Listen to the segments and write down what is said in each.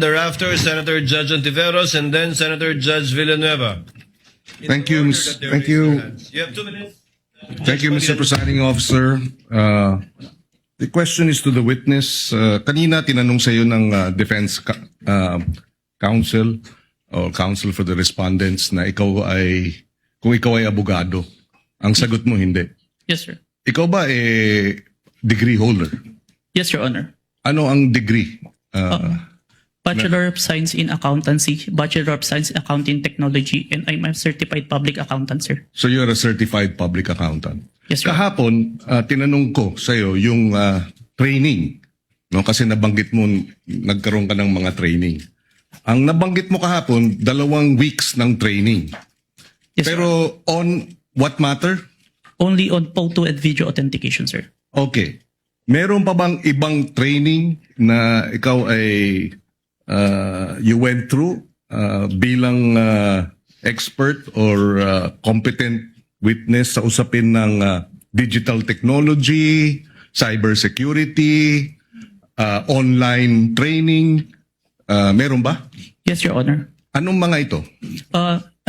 Thereafter, Senator Judge Ontiveros, and then Senator Judge Villanueva. Thank you, thank you. You have 2 minutes. Thank you, Mr. Presiding Officer. The question is to the witness. Kanina tinanong sa iyo ng Defense Counsel or Counsel for the Respondents na kung ikaw ay abogado. Ang sagot mo hindi. Yes, sir. Ikaw ba degree holder? Yes, Your Honor. Ano ang degree? Bachelor of Science in Accountancy, Bachelor of Science in Accounting Technology, and I'm a certified public accountant, sir. So you're a certified public accountant. Yes, sir. Kahapon, tinanong ko sa iyo yung training. No? Kasi nabanggit mo, nagkaroon ka ng mga training. Ang nabanggit mo kahapon, 2 weeks ng training. Yes, sir. Pero on what matter? Only on photo and video authentication, sir. Okay. Meron pa bang ibang training na ikaw ay you went through bilang expert or competent witness sa usapin ng digital technology, cybersecurity, online training? Meron ba? Yes, Your Honor. Anong mga ito?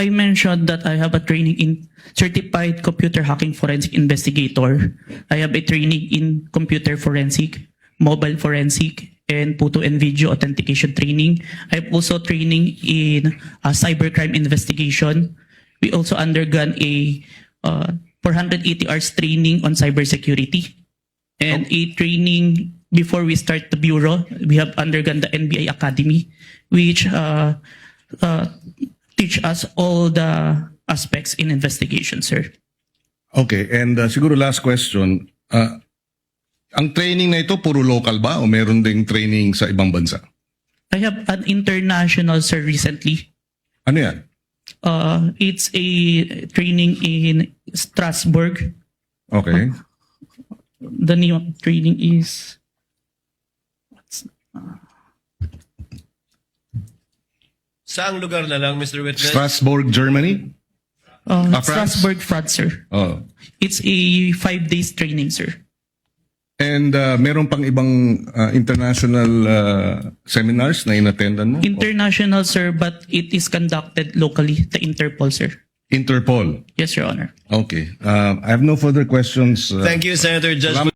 I mentioned that I have a training in Certified Computer Hacking Forensic Investigator. I have a training in Computer Forensic, Mobile Forensic, and Photo and Video Authentication training. I have also training in Cybercrime Investigation. We also undergone a 480 hours training on cybersecurity. And a training before we start the Bureau, we have undergone the NBI Academy, which teach us all the aspects in investigation, sir. Okay, and siguro last question. Ang training na ito, puro local ba o meron ding training sa ibang bansa? I have an international, sir, recently. Ano yan? It's a training in Strasbourg. Okay. The name of training is... Saang lugar na lang, Mr. Witness? Strasbourg, Germany? France? Strasbourg, France, sir. Oh. It's a 5 days training, sir. And meron pang ibang international seminars na inattendan mo? International, sir, but it is conducted locally, the Interpol, sir. Interpol. Yes, Your Honor. Okay. I have no further questions. Thank you, Senator Judge.